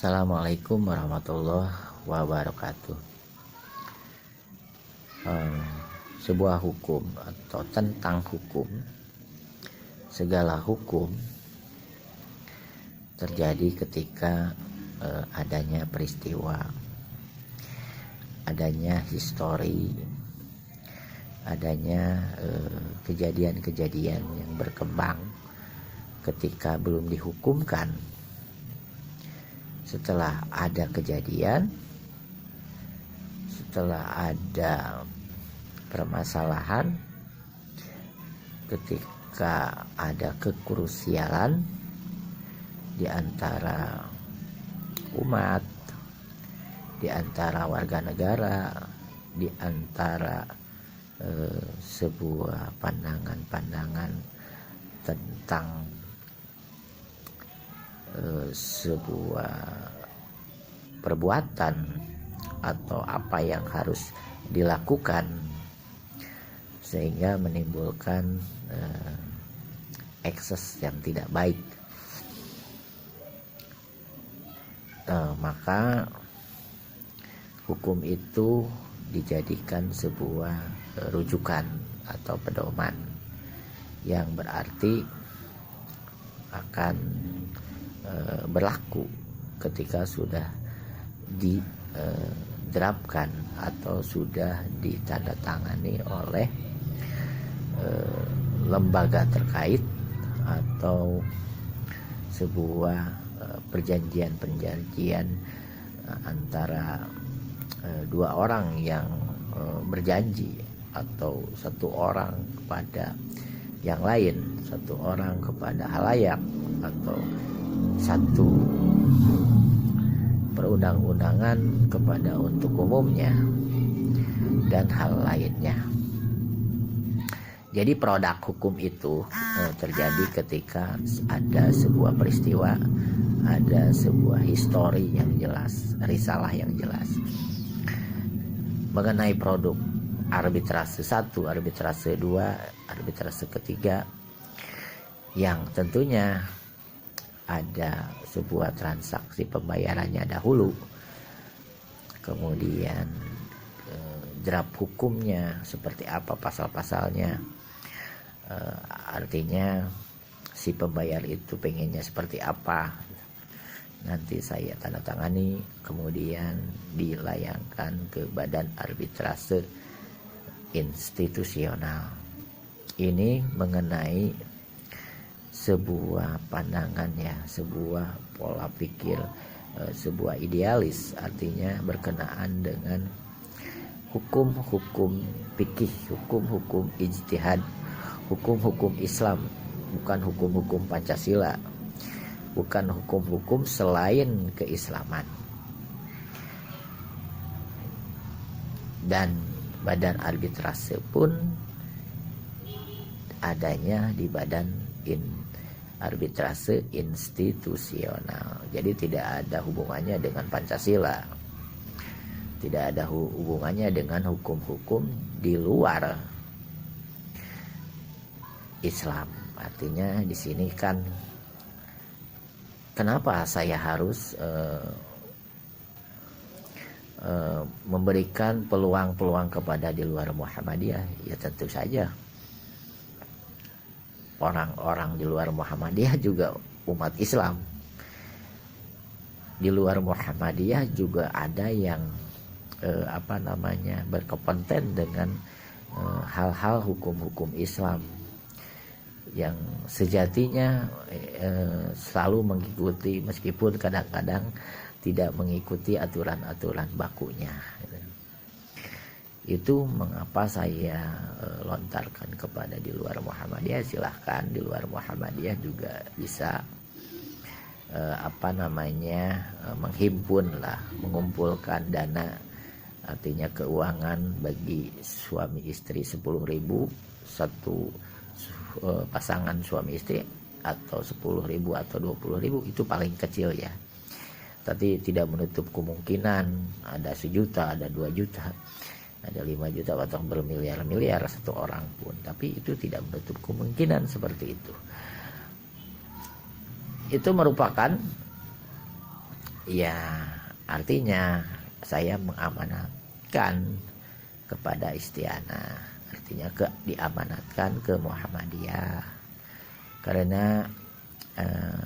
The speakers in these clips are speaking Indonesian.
Assalamualaikum warahmatullahi wabarakatuh. Sebuah hukum atau tentang hukum, segala hukum terjadi ketika adanya peristiwa, adanya histori, adanya kejadian-kejadian yang berkembang ketika belum dihukumkan. Setelah ada kejadian, setelah ada permasalahan, ketika ada kekrusialan di antara umat, di antara warga negara, di antara sebuah pandangan-pandangan tentang sebuah perbuatan atau apa yang harus dilakukan, sehingga menimbulkan ekses yang tidak baik. Maka hukum itu dijadikan sebuah rujukan atau pedoman yang berarti akan berlaku ketika sudah diterapkan atau sudah ditandatangani oleh lembaga terkait atau sebuah perjanjian antara dua orang yang berjanji, atau satu orang kepada yang lain, satu orang kepada halayak, atau satu perundang-undangan kepada untuk umumnya, dan hal lainnya. Jadi produk hukum itu terjadi ketika ada sebuah peristiwa, ada sebuah histori yang jelas, risalah yang jelas mengenai produk arbitrase 1, arbitrase 2, arbitrase ketiga, yang tentunya ada sebuah transaksi pembayarannya dahulu, kemudian draft hukumnya seperti apa, pasal-pasalnya, artinya si pembayar itu pengennya seperti apa, nanti saya tanda tangani, kemudian dilayangkan ke badan arbitrase institusional. Ini mengenai sebuah pandangan, ya, sebuah pola pikir, sebuah idealis, artinya berkenaan dengan hukum-hukum fikih, hukum-hukum ijtihad, hukum-hukum Islam, bukan hukum-hukum Pancasila, bukan hukum-hukum selain keislaman. Dan badan arbitrase pun adanya di badan arbitrase institusional. Jadi tidak ada hubungannya dengan Pancasila, tidak ada hubungannya dengan hukum-hukum di luar Islam. Artinya di sini kan kenapa saya harus memberikan peluang-peluang kepada di luar Muhammadiyah? Ya tentu saja orang-orang di luar Muhammadiyah juga umat Islam. Di luar Muhammadiyah juga ada yang berkompeten dengan hal-hal hukum-hukum Islam yang sejatinya selalu mengikuti, meskipun kadang-kadang tidak mengikuti aturan-aturan bakunya. Itu mengapa saya lontarkan kepada di luar Muhammadiyah. Silahkan di luar Muhammadiyah juga bisa mengumpulkan dana, artinya keuangan bagi suami istri 10.000, satu pasangan suami istri, atau 10.000 atau 20.000, itu paling kecil, ya. Tapi tidak menutup kemungkinan ada 1 juta, ada 2 juta, ada 5 juta atau bermiliar-miliar satu orang pun. Tapi itu tidak menutup kemungkinan seperti itu. Itu merupakan Ya, artinya saya mengamanatkan kepada Istiana, artinya diamanatkan ke Muhammadiyah, karena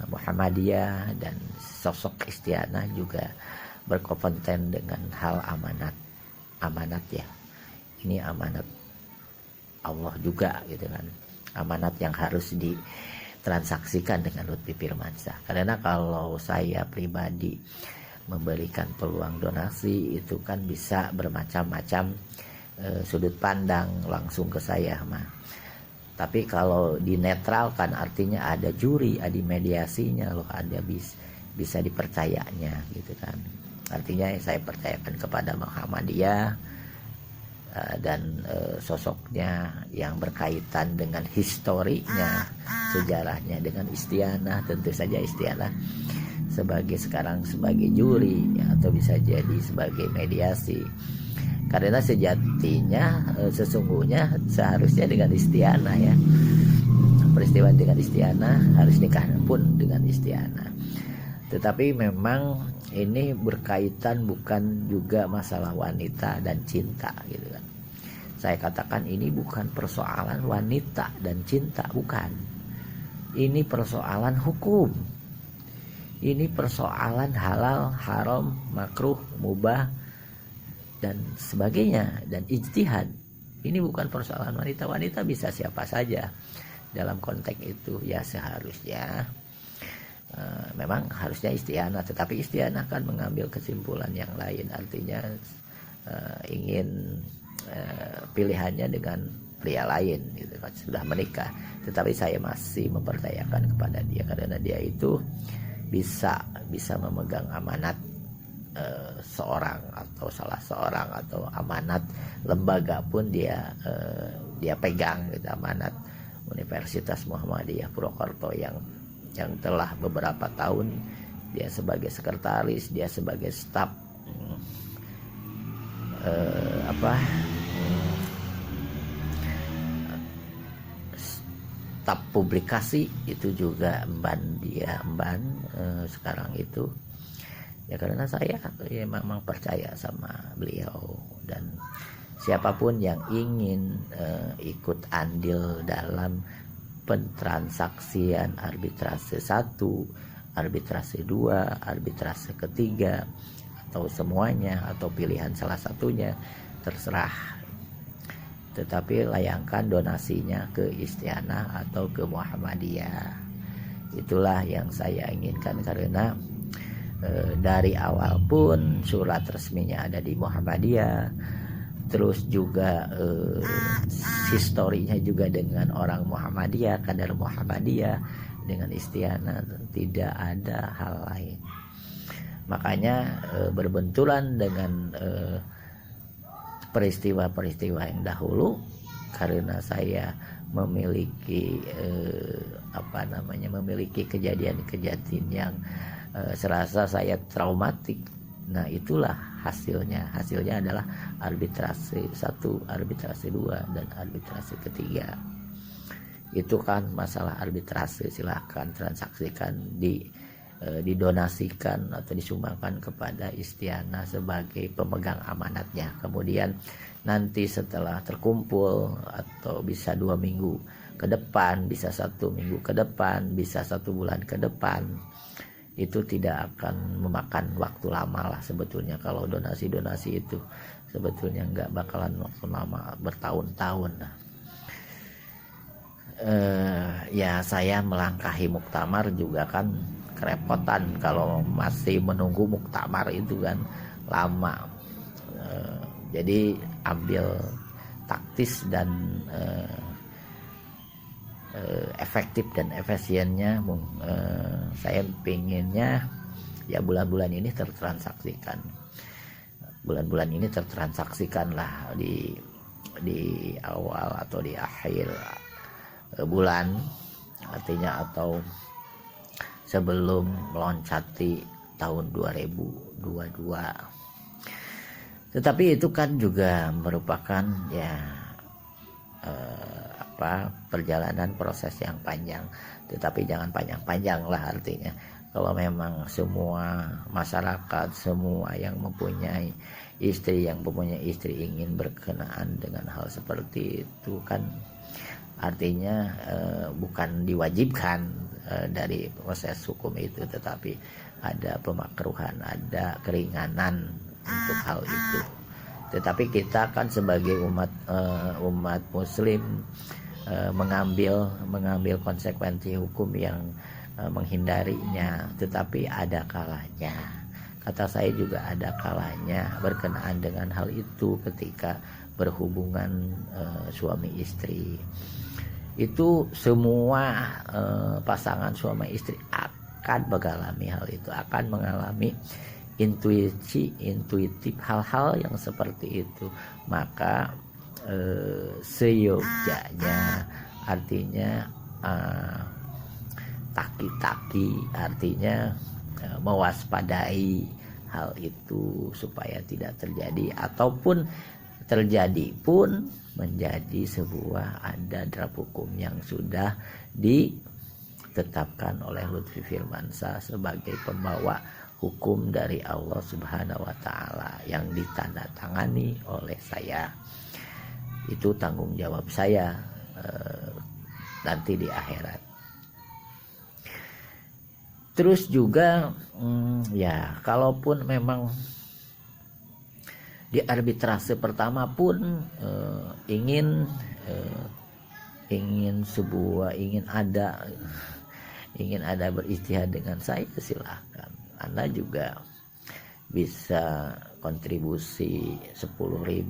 Muhammadiyah dan sosok Istiana juga berkompeten dengan hal amanat ya. Ini amanat Allah juga gitu kan, amanat yang harus ditransaksikan dengan Lutfi Firmansyah. Karena kalau saya pribadi memberikan peluang donasi itu kan bisa bermacam-macam sudut pandang langsung ke saya mah. Tapi kalau dinetralkan artinya ada juri, ada mediasinya loh, ada bisa dipercayanya gitu kan. Artinya saya percayakan kepada Muhammadiyah dan sosoknya yang berkaitan dengan historinya, sejarahnya dengan Istiana. Tentu saja Istiana sekarang sebagai juri ya, atau bisa jadi sebagai mediasi. Karena sejatinya sesungguhnya seharusnya dengan Istiana ya, peristiwa dengan Istiana, harus nikah pun dengan Istiana. Tetapi memang ini berkaitan bukan juga masalah wanita dan cinta gitu kan. Saya katakan ini bukan persoalan wanita dan cinta, bukan. Ini persoalan hukum. Ini persoalan halal, haram, makruh, mubah dan sebagainya, dan ijtihad. Ini bukan persoalan wanita. Wanita bisa siapa saja dalam konteks itu ya. Seharusnya memang harusnya Istiana, tetapi Istiana kan mengambil kesimpulan yang lain, artinya ingin pilihannya dengan pria lain gitu kan, sudah menikah. Tetapi saya masih mempercayakan kepada dia karena dia itu bisa memegang amanat seorang atau salah seorang, atau amanat lembaga pun dia pegang gitu, amanat Universitas Muhammadiyah Purwokerto yang telah beberapa tahun dia sebagai sekretaris, dia sebagai staf staf publikasi itu juga emban sekarang itu ya, karena saya ya memang percaya sama beliau. Dan siapapun yang ingin ikut andil dalam pentransaksian arbitrase 1, arbitrase 2, arbitrase ketiga, atau semuanya, atau pilihan salah satunya, terserah. Tetapi layangkan donasinya ke Istiana atau ke Muhammadiyah. Itulah yang saya inginkan, karena dari awal pun surat resminya ada di Muhammadiyah, terus juga historinya juga dengan orang Muhammadiyah, kader Muhammadiyah dengan Istiana, tidak ada hal lain. Makanya berbenturan dengan peristiwa-peristiwa yang dahulu, karena saya memiliki memiliki kejadian-kejadian yang serasa saya traumatik. Nah itulah hasilnya adalah arbitrase 1, arbitrase 2, dan arbitrase ketiga. Itu kan masalah arbitrase, silahkan transaksikan, didonasikan atau disumbangkan kepada Istiana sebagai pemegang amanatnya. Kemudian nanti setelah terkumpul, atau bisa 2 minggu ke depan, bisa 1 minggu ke depan, bisa 1 bulan ke depan, itu tidak akan memakan waktu lama lah sebetulnya. Kalau donasi itu sebetulnya nggak bakalan waktu lama, bertahun-tahun lah. Ya saya melangkahi muktamar juga kan kerepotan kalau masih menunggu muktamar itu kan lama. Jadi ambil taktis dan efektif dan efisiennya, saya pinginnya ya bulan-bulan ini tertransaksikan, lah di awal atau di akhir bulan, artinya atau sebelum meloncati tahun 2022. Tetapi itu kan juga merupakan ya perjalanan proses yang panjang, tetapi jangan panjang-panjang lah, artinya Kalau memang semua masyarakat, semua yang mempunyai istri, ingin berkenaan dengan hal seperti itu, kan artinya bukan diwajibkan dari proses hukum itu, tetapi ada pemakruhan, ada keringanan untuk hal itu. Tetapi kita kan sebagai umat muslim mengambil konsekuensi hukum yang menghindarinya, tetapi ada kalanya, kata saya juga ada kalanya berkenaan dengan hal itu ketika berhubungan suami istri. Itu semua pasangan suami istri akan mengalami hal itu, akan mengalami intuitif hal-hal yang seperti itu. Maka seyogyanya, artinya taki-taki, artinya mewaspadai hal itu supaya tidak terjadi, ataupun terjadi pun menjadi sebuah adat hukum yang sudah ditetapkan oleh Lutfi Firmansyah sebagai pembawa hukum dari Allah Subhanahu wa Ta'ala yang ditandatangani oleh saya. Itu tanggung jawab saya nanti di akhirat. Terus juga ya, kalaupun memang di arbitrase pertama pun ingin ada beristihad dengan saya, silahkan. Anda juga bisa kontribusi 10.000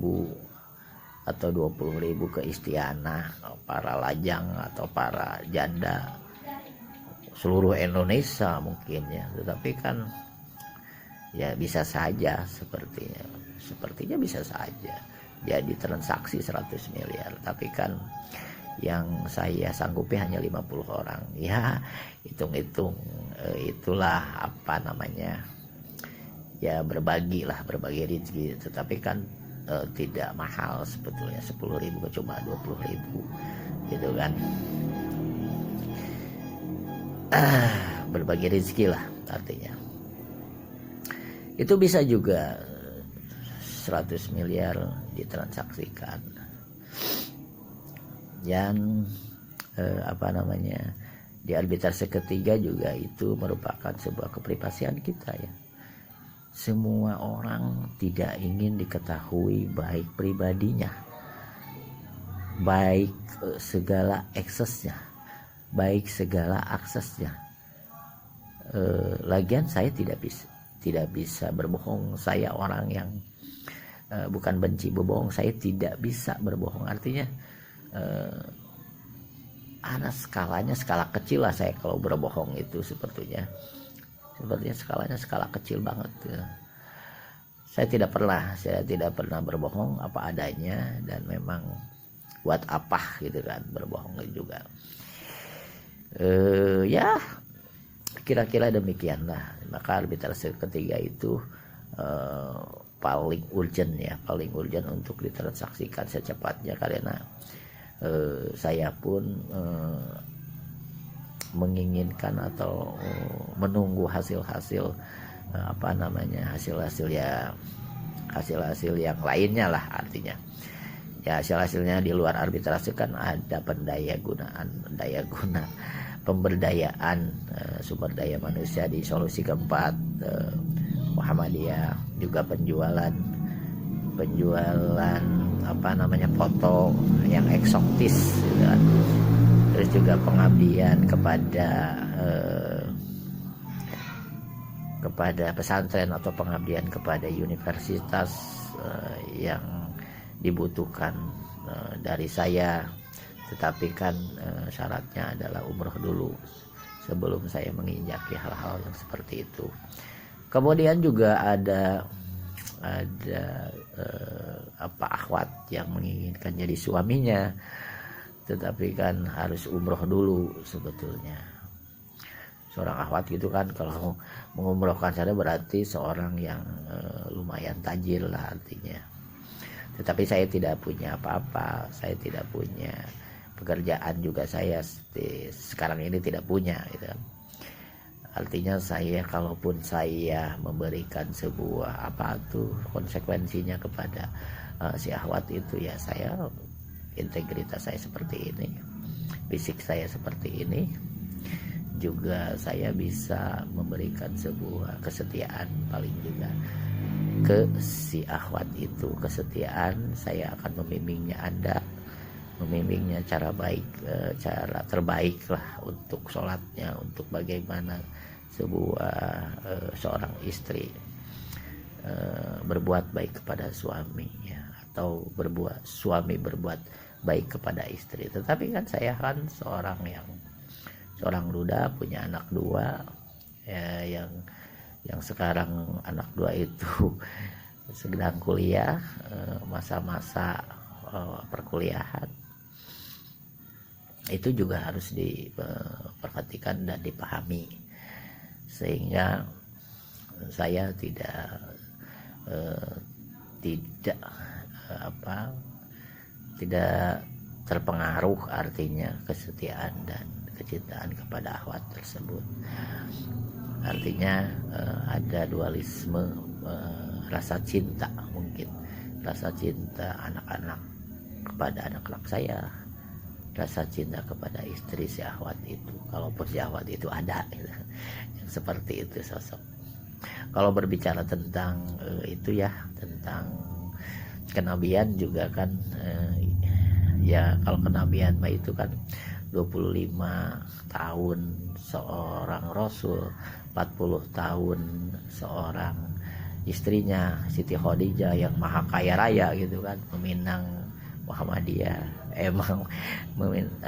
atau 20.000 ke istianah para lajang atau para janda seluruh Indonesia mungkin ya. Tetapi kan ya bisa saja sepertinya bisa saja jadi transaksi 100 miliar, tapi kan yang saya sanggupi hanya 50 orang. Ya hitung-hitung itulah apa namanya, ya berbagi rezeki. Tetapi kan tidak mahal sebetulnya, 10.000 cuma 20.000 gitu kan. Berbagi rezeki lah artinya. Itu bisa juga 100 miliar ditransaksikan. Yang di arbitrase ketiga juga itu merupakan sebuah keprivasian kita ya. Semua orang tidak ingin diketahui baik pribadinya, baik segala aksesnya, baik segala aksesnya. Lagian saya tidak bisa berbohong. Saya orang yang bukan benci berbohong, saya tidak bisa berbohong. Artinya ada skala kecil lah saya kalau berbohong itu sepertinya skalanya skala kecil banget. Saya tidak pernah berbohong apa adanya, dan memang buat apa gitu kan berbohong juga. Ya kira-kira demikianlah. Maka arbitrase ketiga itu paling urgent untuk ditransaksikan secepatnya, karena saya pun menginginkan atau menunggu hasil-hasil hasil-hasil yang lainnya lah. Artinya ya hasil-hasilnya di luar arbitrase kan ada pemberdayaan sumber daya manusia di solusi keempat Muhammadiyah, juga penjualan foto yang eksotis gitu kan. Terus juga pengabdian kepada pesantren atau pengabdian kepada universitas yang dibutuhkan dari saya. Tetapi kan syaratnya adalah umroh dulu sebelum saya menginjaki hal-hal yang seperti itu. Kemudian juga ada akhwat yang menginginkan jadi suaminya, tetapi kan harus umroh dulu sebetulnya. Seorang akhwat gitu kan kalau mengumrohkan saya berarti seorang yang lumayan tajir lah artinya. Tetapi saya tidak punya apa-apa, saya tidak punya pekerjaan juga, saya sekarang ini tidak punya gitu kan. Artinya saya, kalaupun saya memberikan sebuah apa tuh konsekuensinya kepada syahwat itu, ya saya, integritas saya seperti ini, fisik saya seperti ini, juga saya bisa memberikan sebuah kesetiaan paling juga ke si akhwat itu. Kesetiaan, saya akan membimbingnya Anda, membimbingnya cara baik, cara terbaik lah untuk sholatnya, untuk bagaimana seorang istri berbuat baik kepada suami, ya, atau suami berbuat baik kepada istri. Tetapi kan saya kan seorang duda, punya anak dua, ya, yang sekarang anak dua itu sedang kuliah, masa-masa perkuliahan. Itu juga harus diperhatikan dan dipahami, sehingga saya tidak terpengaruh, artinya kesetiaan dan kecintaan kepada akhwat tersebut. Artinya ada dualisme, rasa cinta, mungkin rasa cinta anak-anak kepada anak-anak saya, rasa cinta kepada istri si akhwat itu, kalaupun si akhwat itu ada gitu, yang seperti itu sosok. Kalau berbicara tentang itu ya, tentang kenabian juga kan, ya kalau kenabian mah itu kan 25 tahun seorang rasul, 40 tahun seorang istrinya Siti Khadijah yang maha kaya raya gitu kan, meminang Muhammadiyah, emang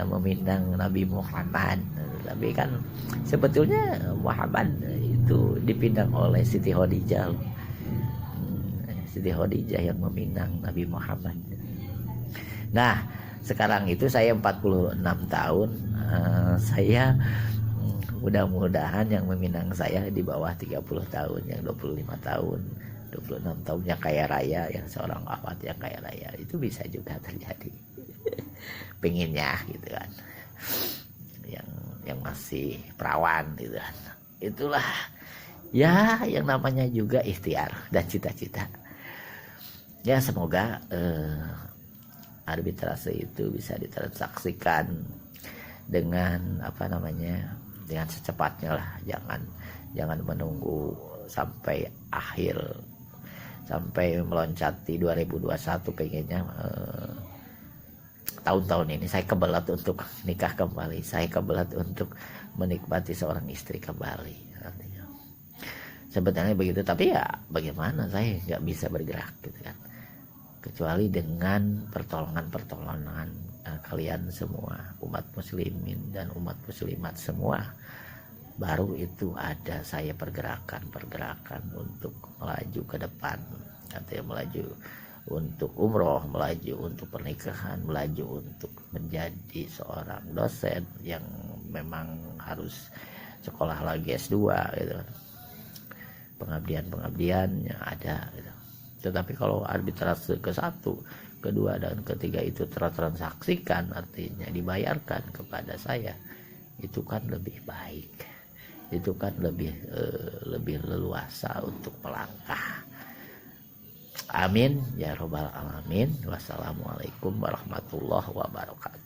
meminang Nabi Muhammad. Tapi kan sebetulnya Muhammad itu dipinang oleh Siti Khadijah, Siti Khadijah yang meminang Nabi Muhammad. Nah, sekarang itu saya 46 tahun, saya mudah-mudahan yang meminang saya di bawah 30 tahun, yang 25 tahun, 26 tahun yang kaya raya, yang seorang akhwat yang kaya raya, itu bisa juga terjadi. Pengennya gitu kan, yang masih perawan gitu kan. Itulah ya yang namanya juga ikhtiar dan cita-cita. Ya semoga arbitrase itu bisa ditransaksikan dengan dengan secepatnya lah. Jangan menunggu sampai akhir, sampai meloncati 2021. Pengennya tahun-tahun ini saya kebelat untuk nikah kembali, saya kebelat untuk menikmati seorang istri kembali. Sebetulnya begitu, tapi ya bagaimana, saya nggak bisa bergerak gitu kan, kecuali dengan pertolongan kalian semua, umat muslimin dan umat muslimat semua. Baru itu ada saya pergerakan untuk melaju ke depan, artinya melaju untuk umroh, melaju untuk pernikahan, melaju untuk menjadi seorang dosen yang memang harus sekolah lagi S2 gitu. Pengabdiannya ada gitu. Tetapi kalau arbitrase ke-1, ke-2 dan ke-3 itu tertransaksikan, artinya dibayarkan kepada saya, itu kan lebih baik, itu kan lebih leluasa untuk melangkah. Amin ya robbal alamin. Wassalamualaikum warahmatullahi wabarakatuh.